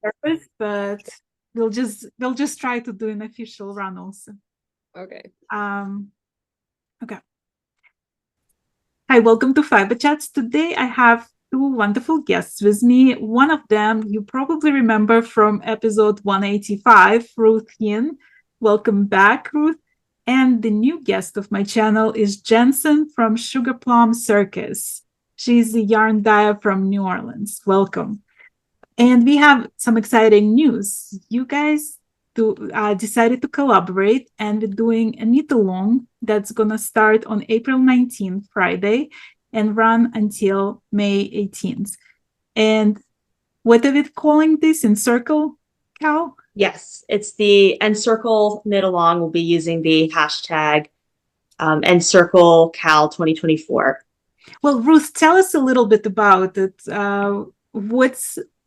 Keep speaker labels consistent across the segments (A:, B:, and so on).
A: purpose, but they'll just try to do an official run also.
B: Okay.
A: Okay. Hi, welcome to Fiber Chats. Today I have two wonderful guests with me. One of them you probably remember from episode 185, Ruth Yin. Welcome back, Ruth. And the new guest of my channel is Jensen from Sugar Plum Circus. She's a yarn dyer from New Orleans. Welcome. And we have some exciting news. You guys decided to collaborate, and we're doing a knit along that's going to start on April 19th, Friday, and run until May 18th. And what are we calling this? Encircle KAL?
C: Yes, it's the Encircle knit along. We'll be using the hashtag Encircle KAL 2024.
A: Well, Ruth, tell us a little bit about it.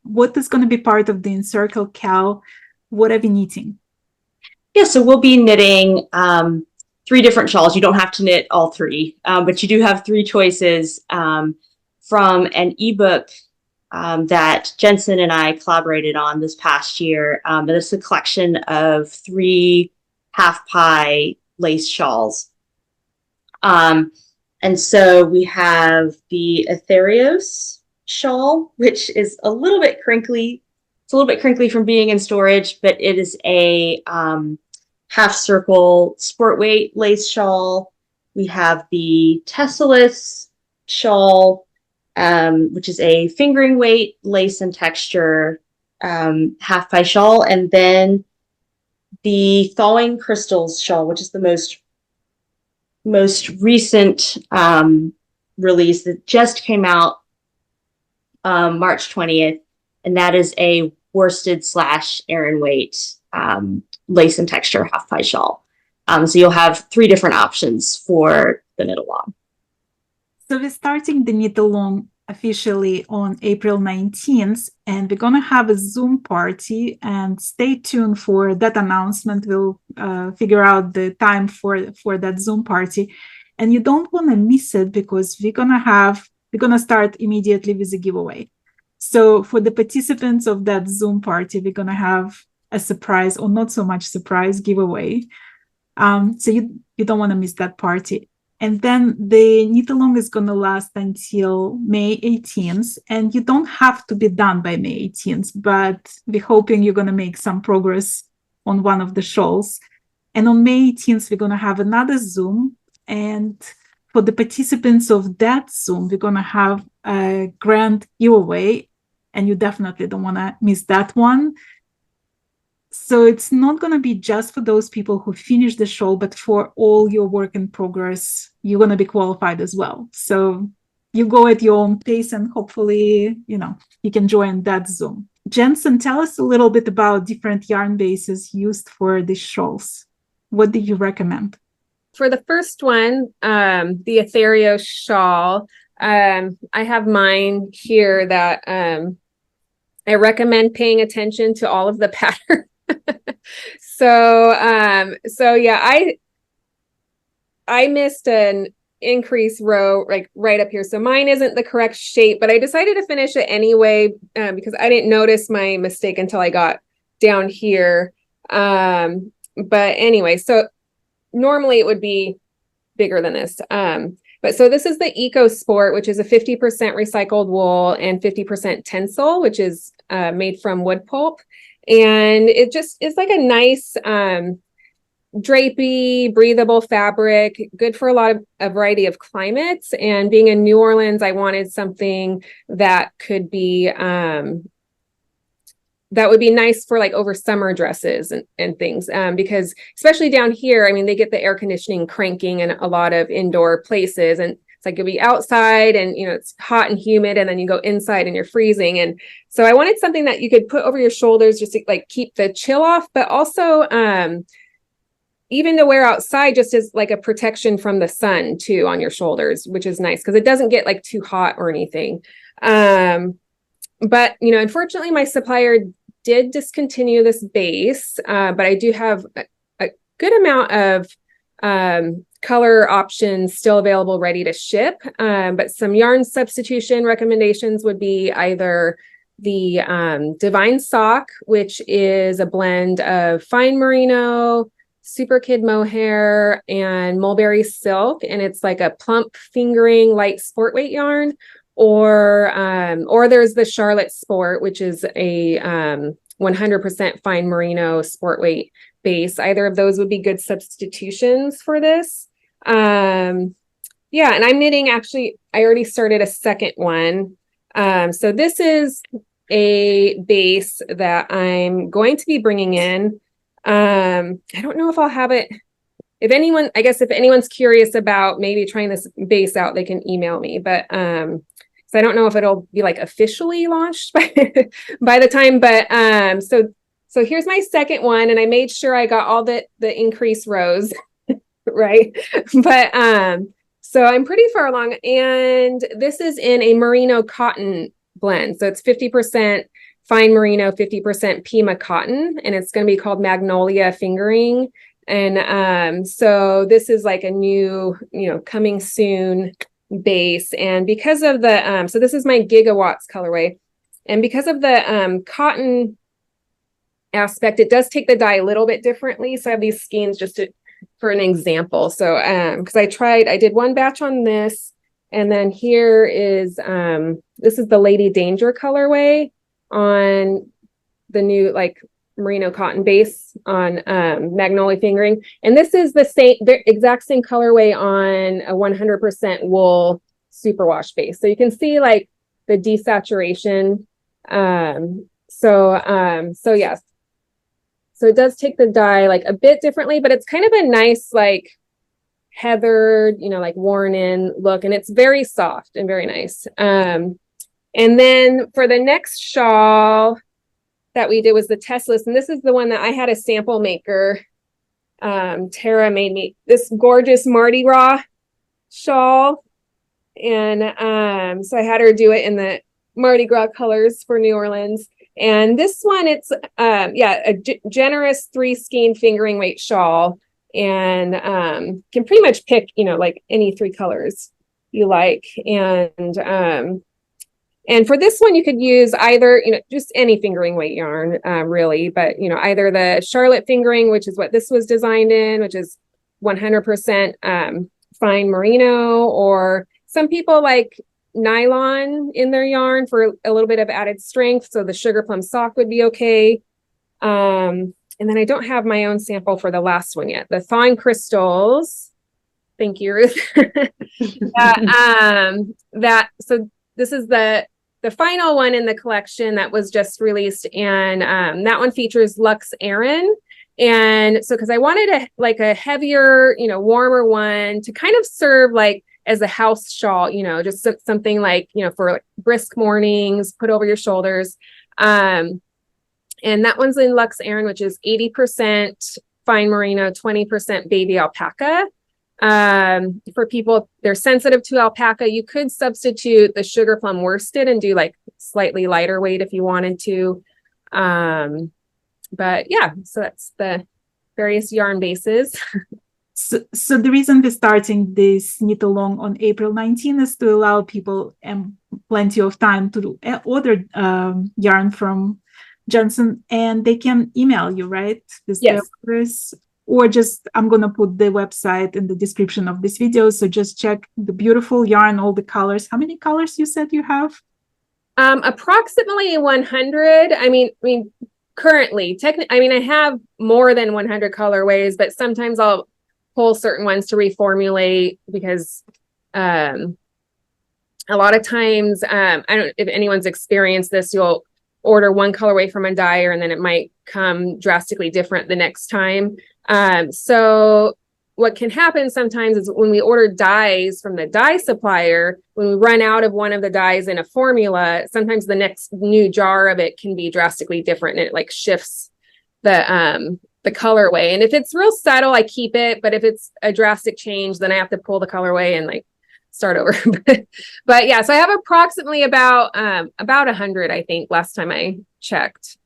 A: What is going to be part of the Encircle KAL? What are we knitting?
C: Yeah, so we'll be knitting three different shawls. You don't have to knit all three, but you do have three choices from an ebook that Jensen and I collaborated on this past year. It's a collection of 3 half-pie lace shawls. And so we have the Aetherios shawl, which is a little bit crinkly. It's a little bit crinkly from being in storage, but it is a half circle sport weight lace shawl. We have the Tesselis shawl, which is a fingering weight lace and texture half pie shawl. And then the Thawing Crystals shawl, which is the most recent release that just came out March 20th. And that is a worsted / Aran weight lace and texture half pie shawl. So you'll have 3 different options for the knit along.
A: So we're starting the knit along officially on April 19th, and we're going to have a Zoom party, and stay tuned for that announcement. We'll figure out the time for that Zoom party, and you don't want to miss it, because we're going to start immediately with a giveaway. So for the participants of that Zoom party, we're going to have a surprise, or not so much surprise, giveaway. So you don't want to miss that party. And then the knit along is going to last until May 18th. And you don't have to be done by May 18th, but we're hoping you're going to make some progress on one of the shawls. And on May 18th, we're going to have another Zoom. And for the participants of that Zoom, we're going to have a grand giveaway. And you definitely don't want to miss that one. So it's not going to be just for those people who finish the shawl, but for all your work in progress, you're going to be qualified as well. So you go at your own pace, and hopefully, you can join that Zoom. Jensen, tell us a little bit about different yarn bases used for these shawls. What do you recommend?
B: For the first one, the Aetherios shawl, I have mine here that I recommend paying attention to all of the patterns. So yeah, I missed an increase row right up here. So mine isn't the correct shape, but I decided to finish it anyway because I didn't notice my mistake until I got down here. But anyway, so normally it would be bigger than this. But so this is the Eco Sport, which is a 50% recycled wool and 50% tencel, which is made from wood pulp. And it just is like a nice drapey, breathable fabric, good for a variety of climates. And being in New Orleans, I wanted something that could be that would be nice for like over summer dresses and things, because especially down here, I mean, they get the air conditioning cranking in a lot of indoor places, and it's like you'll be outside and it's hot and humid, and then you go inside and you're freezing. And so I wanted something that you could put over your shoulders just to like keep the chill off, but also even to wear outside just as like a protection from the sun too on your shoulders, which is nice because it doesn't get like too hot or anything. But unfortunately my supplier did discontinue this base, but I do have a good amount of color options still available, ready to ship. But some yarn substitution recommendations would be either the Divine Sock, which is a blend of fine merino, super kid mohair, and mulberry silk, and it's like a plump fingering light sport weight yarn. Or there's the Charlotte Sport, which is a 100% fine merino sport weight base. Either of those would be good substitutions for this. Yeah, and I'm knitting, actually, I already started a second one. So this is a base that I'm going to be bringing in. I don't know if I'll have it. If anyone's curious about maybe trying this base out, they can email me. But so I don't know if it'll be like officially launched by the time. But so here's my second one, and I made sure I got all the increased rows right. But so I'm pretty far along, and this is in a merino cotton blend. So it's 50% fine merino, 50% Pima cotton, and it's going to be called Magnolia Fingering. And so this is like a new, coming soon base. And because of the, so this is my Gigawatts colorway. And because of the cotton aspect, it does take the dye a little bit differently. So I have these skeins just for an example. So, because I did one batch on this, and then here is, this is the Lady Danger colorway on the new, like, merino cotton base on Magnolia Fingering. And this is the exact same colorway on a 100% wool superwash base. So you can see like the desaturation. So yes. So it does take the dye like a bit differently, but it's kind of a nice, like, heathered, like worn in look, and it's very soft and very nice. And then for the next shawl that we did was the test list, and this is the one that I had a sample maker. Tara made me this gorgeous Mardi Gras shawl, and so I had her do it in the Mardi Gras colors for New Orleans. And this one, it's a generous 3 skein fingering weight shawl, and can pretty much pick like any 3 colors you like. And for this one, you could use either, just any fingering weight yarn, really, but, either the Charlotte Fingering, which is what this was designed in, which is 100% fine merino, or some people like nylon in their yarn for a little bit of added strength. So the Sugar Plum Sock would be okay. And then I don't have my own sample for the last one yet. The Thawing Crystals. Thank you, Ruth. So this is the final one in the collection that was just released, and that one features Luxe Aran. And so because I wanted a heavier, warmer one to kind of serve like as a house shawl, just something like, for like brisk mornings, put over your shoulders. And that one's in Luxe Aran, which is 80% fine merino, 20% baby alpaca. For people, they're sensitive to alpaca, you could substitute the Sugar Plum worsted and do like slightly lighter weight if you wanted to. But yeah, so that's the various yarn bases.
A: So the reason we're starting this knit along on April 19 is to allow people plenty of time to order yarn from Johnson, and they can email you, right?
B: Yes.
A: Or just, I'm going to put the website in the description of this video. So just check the beautiful yarn, all the colors. How many colors you said you have?
B: Approximately 100. I mean, currently, I have more than 100 colorways, but sometimes I'll pull certain ones to reformulate because a lot of times, I don't know if anyone's experienced this, you'll order one colorway from a dyer and then it might come drastically different the next time. So what can happen sometimes is when we order dyes from the dye supplier, when we run out of one of the dyes in a formula, sometimes the next new jar of it can be drastically different, and it like shifts the colorway. And if it's real subtle, I keep it, but if it's a drastic change, then I have to pull the colorway and like start over. But yeah, so I have approximately about 100, I think, last time I checked.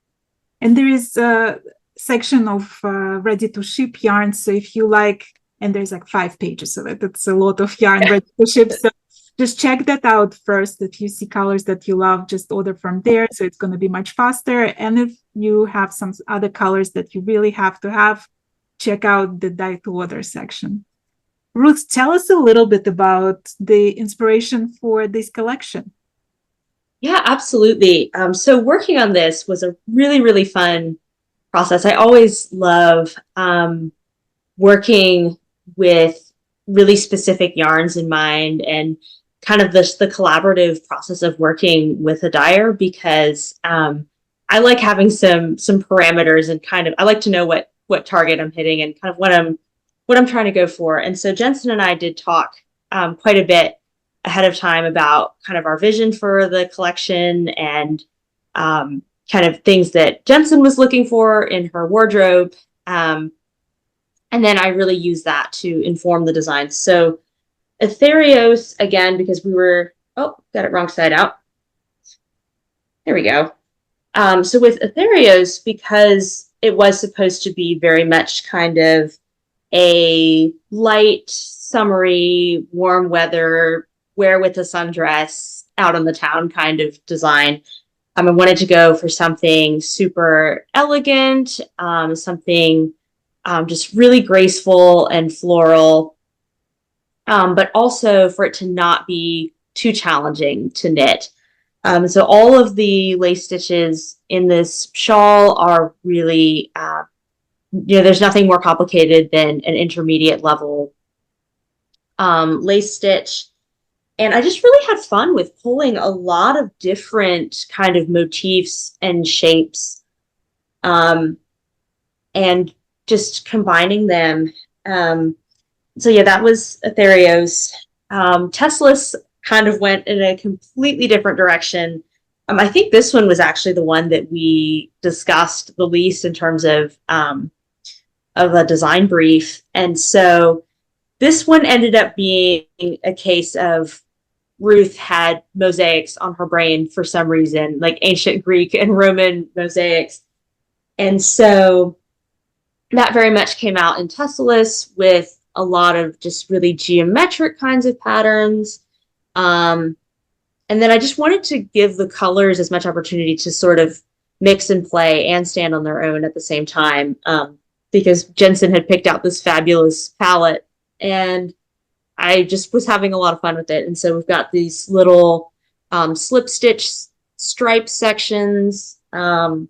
A: And there is a section of ready to ship yarn. So if you like, and there's like 5 pages of it, it's a lot of yarn ready to ship. So just check that out first. If you see colors that you love, just order from there. So it's going to be much faster. And if you have some other colors that you really have to have, check out the dye to order section. Ruth, tell us a little bit about the inspiration for this collection.
C: Yeah, absolutely. So working on this was a really, really fun process. I always love working with really specific yarns in mind and kind of the collaborative process of working with a dyer because I like having some parameters and kind of I like to know what target I'm hitting and kind of what I'm trying to go for. And so Jensen and I did talk quite a bit ahead of time about kind of our vision for the collection and kind of things that Jensen was looking for in her wardrobe. And then I really use that to inform the design. So Ethereos, again, because we were, got it wrong side out. There we go. So with Ethereos, because it was supposed to be very much kind of a light, summery, warm weather, wear with a sundress, out on the town kind of design. I wanted to go for something super elegant, something just really graceful and floral, but also for it to not be too challenging to knit. So all of the lace stitches in this shawl are really, there's nothing more complicated than an intermediate level lace stitch. And I just really had fun with pulling a lot of different kind of motifs and shapes, and just combining them. So yeah, that was Ethereos. Tesla's kind of went in a completely different direction. I think this one was actually the one that we discussed the least in terms of a design brief. And so this one ended up being a case of Ruth had mosaics on her brain for some reason, like ancient Greek and Roman mosaics. And so that very much came out in Tessalus with a lot of just really geometric kinds of patterns. And then I just wanted to give the colors as much opportunity to sort of mix and play and stand on their own at the same time, because Jensen had picked out this fabulous palette and I just was having a lot of fun with it. And so we've got these little slip stitch stripe sections. And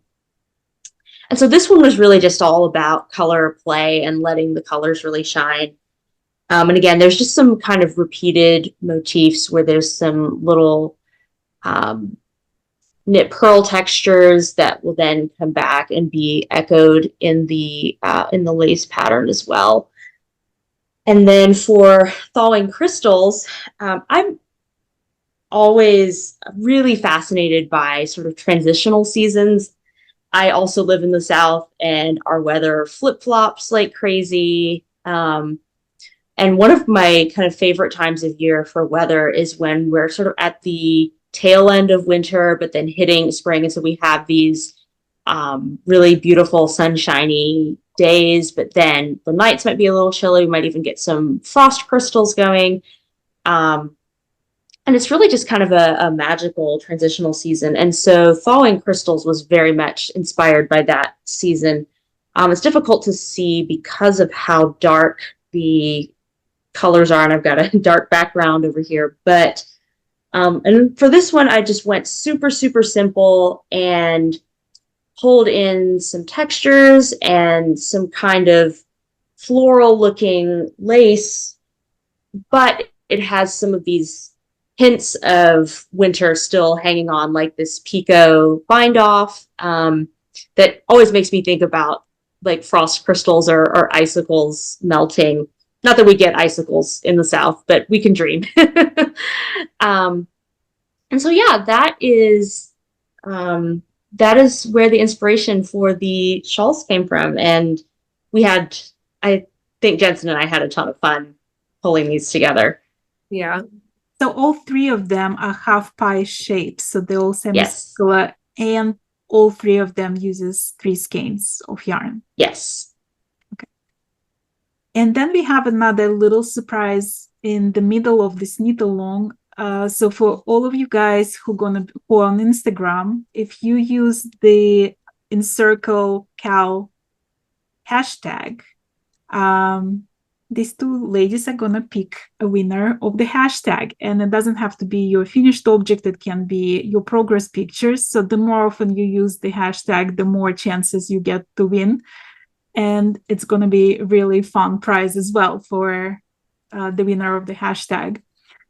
C: so this one was really just all about color play and letting the colors really shine. And again, there's just some kind of repeated motifs where there's some little knit pearl textures that will then come back and be echoed in the lace pattern as well. And then for thawing crystals, I'm always really fascinated by sort of transitional seasons. I also live in the South and our weather flip-flops like crazy. And one of my kind of favorite times of year for weather is when we're sort of at the tail end of winter, but then hitting spring. And so we have these really beautiful sunshiny days, but then the nights might be a little chilly. We might even get some frost crystals going. And it's really just kind of a magical transitional season. And so thawing crystals was very much inspired by that season. It's difficult to see because of how dark the colors are, and I've got a dark background over here. But and for this one, I just went super, super simple and pulled in some textures and some kind of floral looking lace, but it has some of these hints of winter still hanging on, like this picot bind off that always makes me think about like frost crystals or icicles melting. Not that we get icicles in the South, but we can dream. And so, yeah, that is where the inspiration for the shawls came from. And I think Jensen and I had a ton of fun pulling these together.
B: Yeah.
A: So all three of them are half pie shapes. So they're all semicircular,
C: Yes.
A: and all three of them uses 3 skeins of yarn.
C: Yes.
A: Okay. And then we have another little surprise in the middle of this knit along. So for all of you guys who are on Instagram, if you use the Encircle KAL hashtag, these two ladies are gonna pick a winner of the hashtag, and it doesn't have to be your finished object, it can be your progress pictures. So the more often you use the hashtag, the more chances you get to win. And it's gonna be a really fun prize as well for the winner of the hashtag.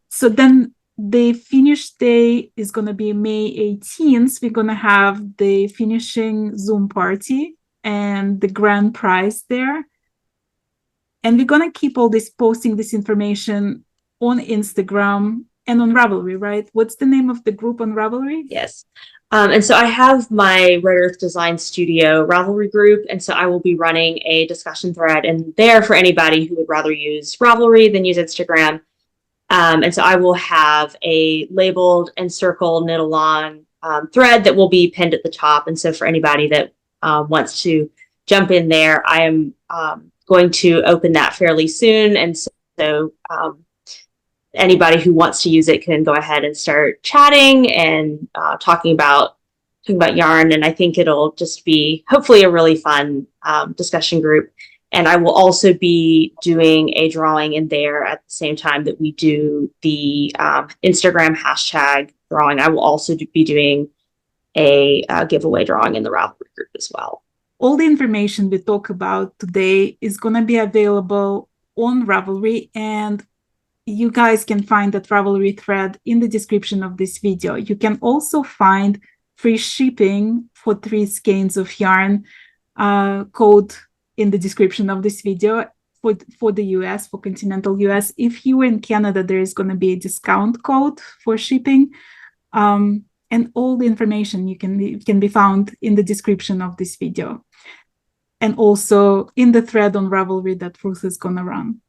A: So then the finish day is gonna be May 18th. We're gonna have the finishing Zoom party and the grand prize there. And we're going to keep all this, posting this information on Instagram and on Ravelry, right? What's the name of the group on Ravelry?
C: Yes. And so I have my Red Earth Design Studio Ravelry group. And so I will be running a discussion thread in there for anybody who would rather use Ravelry than use Instagram. And so I will have a labeled Encircle knit along thread that will be pinned at the top. And so for anybody that wants to jump in there, I am going to open that fairly soon. And so anybody who wants to use it can go ahead and start chatting and talking about yarn. And I think it'll just be hopefully a really fun discussion group. And I will also be doing a drawing in there at the same time that we do the Instagram hashtag drawing. I will also be doing a giveaway drawing in the Ravelry group as well.
A: All the information we talk about today is going to be available on Ravelry, and you guys can find that Ravelry thread in the description of this video. You can also find free shipping for 3 skeins of yarn code in the description of this video for the US, for continental US. If you are in Canada, there is going to be a discount code for shipping. And all the information can be found in the description of this video. And also in the thread on Ravelry that Ruth is going to run.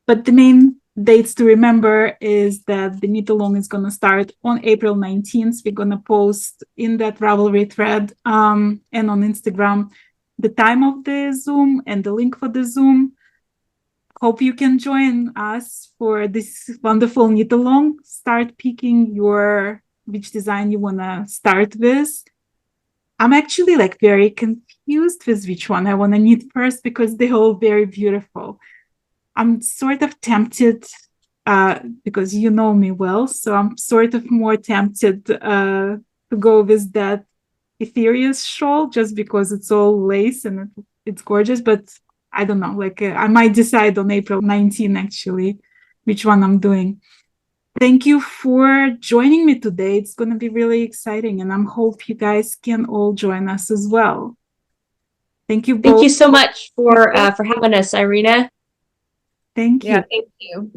A: But the main dates to remember is that the knit along is going to start on April 19th. We're going to post in that Ravelry thread and on Instagram the time of the Zoom and the link for the Zoom. Hope you can join us for this wonderful knit along. Start picking which design you want to start with. I'm actually very confused with which one I want to knit first because they're all very beautiful. I'm sort of tempted, because you know me well, so I'm sort of more tempted to go with that ethereal shawl just because it's all lace and it's gorgeous, but I don't know, I might decide on April 19 actually which one I'm doing. Thank you for joining me today. It's going to be really exciting, and I hope you guys can all join us as well. Thank you both.
C: Thank you so much for having us, Irina.
A: Thank you.
B: Yeah, thank you.